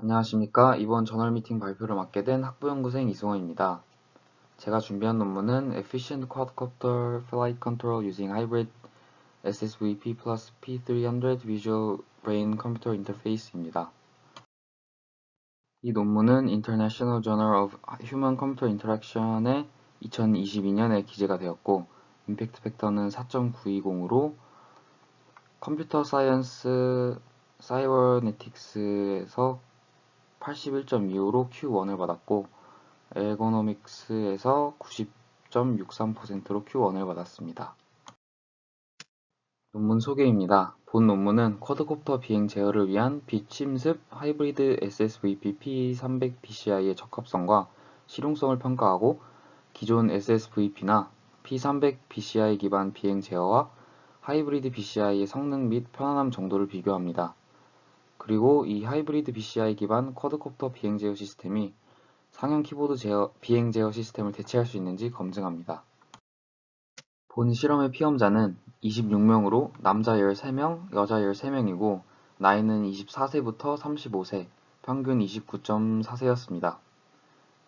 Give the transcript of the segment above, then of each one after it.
안녕하십니까. 이번 저널 미팅 발표를 맡게 된 학부연구생 이승원입니다. 제가 준비한 논문은 Efficient Quadcopter Flight Control Using Hybrid SSVP plus P300 Visual Brain Computer Interface입니다. 이 논문은 International Journal of Human Computer Interaction에 2022년에 기재가 되었고, 임팩트 팩터는 4.920으로 컴퓨터 사이언스 사이버네틱스에서 81.25로 Q1을 받았고, 에거노믹스에서 90.63%로 Q1을 받았습니다. 논문 소개입니다. 본 논문은 쿼드콥터 비행 제어를 위한 비침습 하이브리드 SSVP P300 BCI의 적합성과 실용성을 평가하고, 기존 SSVP나 P300 BCI 기반 비행 제어와 하이브리드 BCI의 성능 및 편안함 정도를 비교합니다. 그리고 이 하이브리드 BCI 기반 쿼드콥터 비행 제어 시스템이 상형 키보드 비행 제어 시스템을 대체할 수 있는지 검증합니다. 본 실험의 피험자는 26명으로 남자 13명, 여자 13명이고 나이는 24세부터 35세, 평균 29.4세였습니다.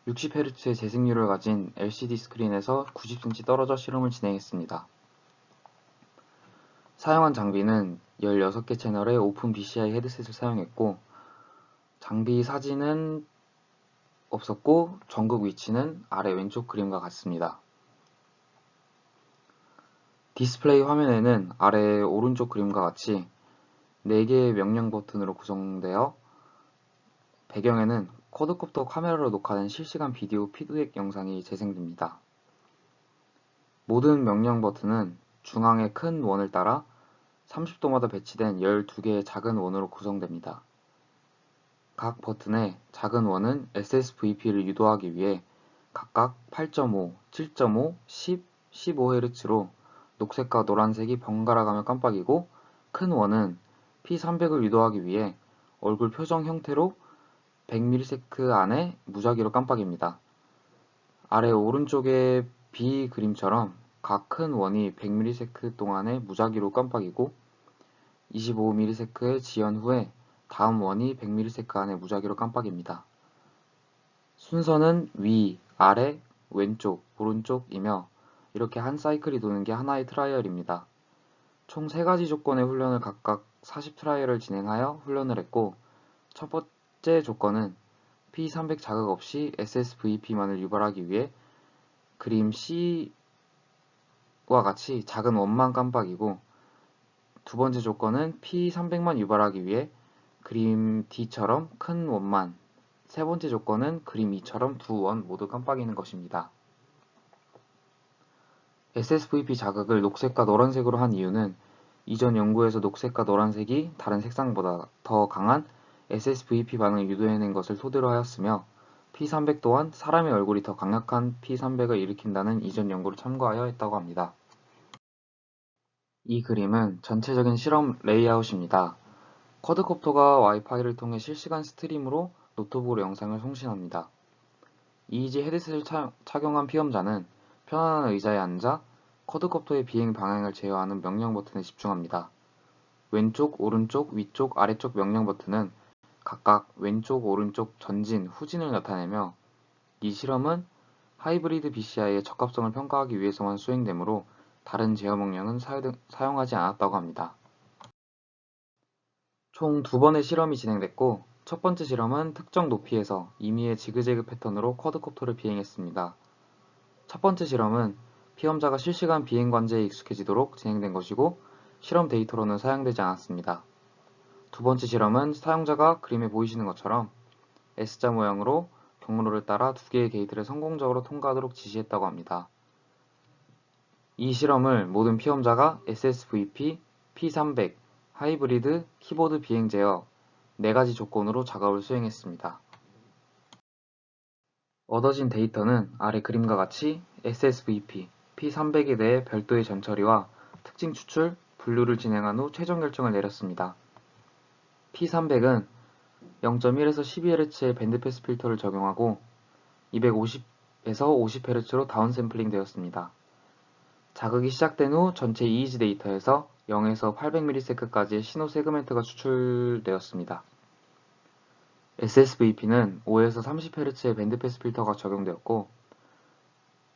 60Hz의 재생률을 가진 LCD 스크린에서 90cm 떨어져 실험을 진행했습니다. 사용한 장비는 16개 채널의 오픈 BCI 헤드셋을 사용했고, 장비 사진은 없었고 전극 위치는 아래 왼쪽 그림과 같습니다. 디스플레이 화면에는 아래 오른쪽 그림과 같이 4개의 명령 버튼으로 구성되어 배경에는 쿼드콥터 카메라로 녹화된 실시간 비디오 피드백 영상이 재생됩니다. 모든 명령 버튼은 중앙의 큰 원을 따라 30도마다 배치된 12개의 작은 원으로 구성됩니다. 각 버튼의 작은 원은 SSVP를 유도하기 위해 각각 8.5, 7.5, 10, 15Hz로 녹색과 노란색이 번갈아 가며 깜빡이고, 큰 원은 P300을 유도하기 위해 얼굴 표정 형태로 100ms 안에 무작위로 깜빡입니다. 아래 오른쪽의 B 그림처럼 각 큰 원이 100ms 동안에 무작위로 깜빡이고, 25ms의 지연 후에 다음 원이 100ms 안에 무작위로 깜빡입니다. 순서는 위, 아래, 왼쪽, 오른쪽이며 이렇게 한 사이클이 도는 게 하나의 트라이얼입니다. 총 3가지 조건의 훈련을 각각 40 트라이얼을 진행하여 훈련을 했고, 첫 번째 조건은 P300 자극 없이 SSVP만을 유발하기 위해 그림 C와 같이 작은 원만 깜빡이고, 두 번째 조건은 P300만 유발하기 위해 그림 D처럼 큰 원만, 세 번째 조건은 그림 E처럼 두 원 모두 깜빡이는 것입니다. SSVP 자극을 녹색과 노란색으로 한 이유는 이전 연구에서 녹색과 노란색이 다른 색상보다 더 강한 SSVP 반응을 유도해낸 것을 토대로 하였으며, P300 또한 사람의 얼굴이 더 강력한 P300을 일으킨다는 이전 연구를 참고하여 했다고 합니다. 이 그림은 전체적인 실험 레이아웃입니다. 쿼드콥터가 와이파이를 통해 실시간 스트림으로 노트북으로 영상을 송신합니다. EEG 헤드셋을 착용한 피험자는 편안한 의자에 앉아 쿼드콥터의 비행 방향을 제어하는 명령 버튼에 집중합니다. 왼쪽, 오른쪽, 위쪽, 아래쪽 명령 버튼은 각각 왼쪽, 오른쪽, 전진, 후진을 나타내며, 이 실험은 하이브리드 BCI의 적합성을 평가하기 위해서만 수행되므로 다른 제어 명령은 사용하지 않았다고 합니다. 총 2번의 실험이 진행됐고, 첫 번째 실험은 특정 높이에서 임의의 지그재그 패턴으로 쿼드콥터를 비행했습니다. 첫 번째 실험은 피험자가 실시간 비행 관제에 익숙해지도록 진행된 것이고, 실험 데이터로는 사용되지 않았습니다. 두 번째 실험은 사용자가 그림에 보이시는 것처럼 S자 모양으로 경로를 따라 2개의 게이트를 성공적으로 통과하도록 지시했다고 합니다. 이 실험을 모든 피험자가 SSVP, P300, 하이브리드, 키보드 비행 제어 4가지 조건으로 작업을 수행했습니다. 얻어진 데이터는 아래 그림과 같이 SSVP, P300에 대해 별도의 전처리와 특징 추출, 분류를 진행한 후 최종 결정을 내렸습니다. P300은 0.1에서 12Hz의 밴드패스 필터를 적용하고 250에서 50Hz로 다운샘플링 되었습니다. 자극이 시작된 후 전체 EEG 데이터에서 0에서 800ms까지의 신호 세그멘트가 추출되었습니다. SSVP는 5에서 30Hz의 밴드패스 필터가 적용되었고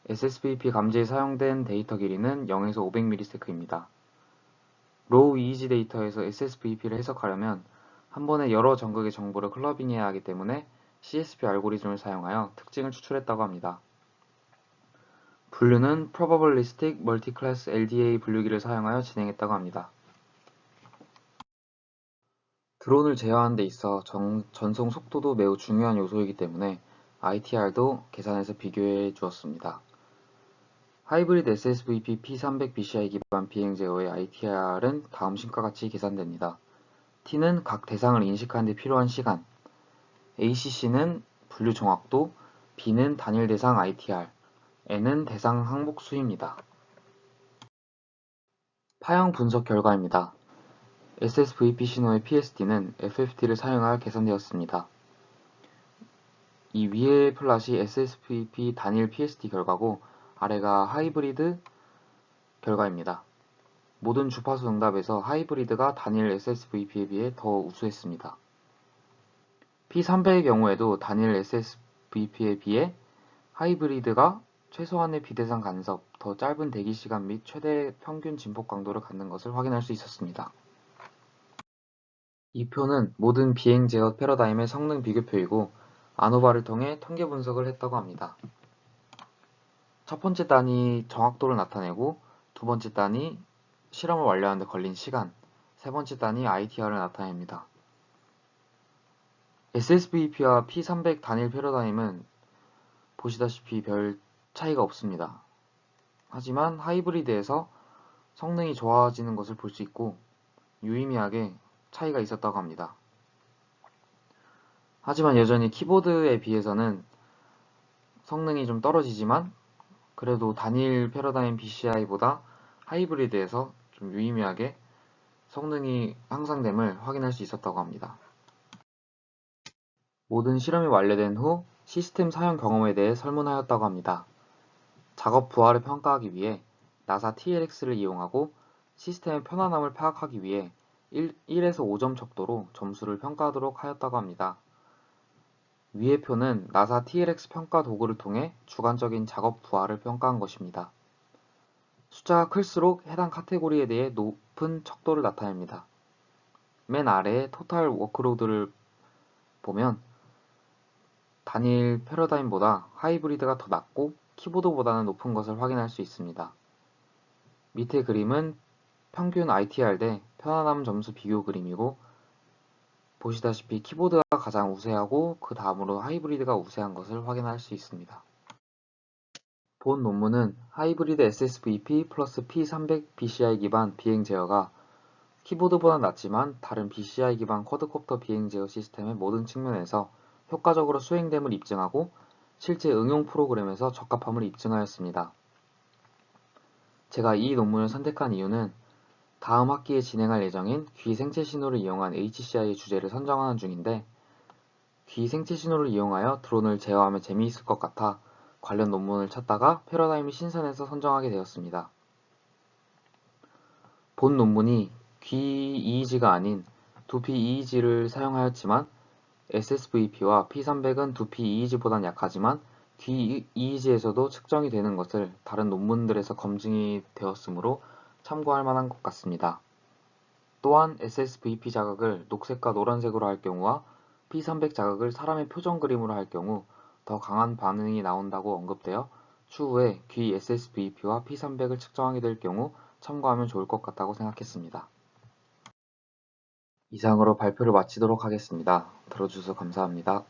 SSVP 감지에 사용된 데이터 길이는 0에서 500ms입니다. 로우 이미지 데이터에서 SSVP를 해석하려면 한 번에 여러 전극의 정보를 클러빙해야 하기 때문에 CSV 알고리즘을 사용하여 특징을 추출했다고 합니다. 분류는 Probabilistic Multiclass LDA 분류기를 사용하여 진행했다고 합니다. 드론을 제어하는 데 있어 전송 속도도 매우 중요한 요소이기 때문에 ITR도 계산해서 비교해 주었습니다. 하이브리드 SSVP P300 BCI 기반 비행 제어의 ITR은 다음 식과 같이 계산됩니다. T는 각 대상을 인식하는 데 필요한 시간, ACC는 분류 정확도, B는 단일 대상 ITR, N은 대상 항목 수입니다. 파형 분석 결과입니다. SSVP 신호의 PSD는 FFT를 사용하여 계산되었습니다. 이 위의 플롯이 SSVP 단일 PSD 결과고 아래가 하이브리드 결과입니다. 모든 주파수 응답에서 하이브리드가 단일 SSVP에 비해 더 우수했습니다. P300의 경우에도 단일 SSVP에 비해 하이브리드가 최소한의 비대상 간섭, 더 짧은 대기시간 및 최대 평균 진폭 강도를 갖는 것을 확인할 수 있었습니다. 이 표는 모든 비행 제어 패러다임의 성능 비교표이고 아노바를 통해 통계 분석을 했다고 합니다. 첫 번째 단위 정확도를 나타내고 두 번째 단위 실험을 완료하는 데 걸린 시간, 세 번째 단위 ITR을 나타냅니다. SSVP와 P300 단일 패러다임은 보시다시피 별 차이가 없습니다. 하지만 하이브리드에서 성능이 좋아지는 것을 볼 수 있고 유의미하게 차이가 있었다고 합니다. 하지만 여전히 키보드에 비해서는 성능이 좀 떨어지지만 그래도 단일 패러다임 BCI보다 하이브리드에서 좀 유의미하게 성능이 향상됨을 확인할 수 있었다고 합니다. 모든 실험이 완료된 후 시스템 사용 경험에 대해 설문하였다고 합니다. 작업 부하를 평가하기 위해 나사 TLX를 이용하고 시스템의 편안함을 파악하기 위해 1에서 5점 척도로 점수를 평가하도록 하였다고 합니다. 위의 표는 나사 TLX 평가 도구를 통해 주관적인 작업 부하를 평가한 것입니다. 숫자가 클수록 해당 카테고리에 대해 높은 척도를 나타냅니다. 맨 아래의 토탈 워크로드를 보면 단일 패러다임보다 하이브리드가 더 낮고 키보드보다는 높은 것을 확인할 수 있습니다. 밑의 그림은 평균 ITR 대 편안함 점수 비교 그림이고 보시다시피 키보드가 가장 우세하고 그 다음으로 하이브리드가 우세한 것을 확인할 수 있습니다. 본 논문은 하이브리드 SSVP 플러스 P300 BCI 기반 비행 제어가 키보드보다 낮지만 다른 BCI 기반 쿼드콥터 비행 제어 시스템의 모든 측면에서 효과적으로 수행됨을 입증하고 실제 응용 프로그램에서 적합함을 입증하였습니다. 제가 이 논문을 선택한 이유는 다음 학기에 진행할 예정인 귀 생체 신호를 이용한 HCI의 주제를 선정하는 중인데 귀 생체 신호를 이용하여 드론을 제어하면 재미있을 것 같아 관련 논문을 찾다가 패러다임이 신선해서 선정하게 되었습니다. 본 논문이 귀 EEG가 아닌 두피 EEG를 사용하였지만 SSVP와 P300은 두피 EEG보단 약하지만 귀 EEG에서도 측정이 되는 것을 다른 논문들에서 검증이 되었으므로 참고할 만한 것 같습니다. 또한 SSVP 자극을 녹색과 노란색으로 할 경우와 P300 자극을 사람의 표정 그림으로 할 경우 더 강한 반응이 나온다고 언급되어 추후에 귀 SSVP와 P300을 측정하게 될 경우 참고하면 좋을 것 같다고 생각했습니다. 이상으로 발표를 마치도록 하겠습니다. 들어주셔서 감사합니다.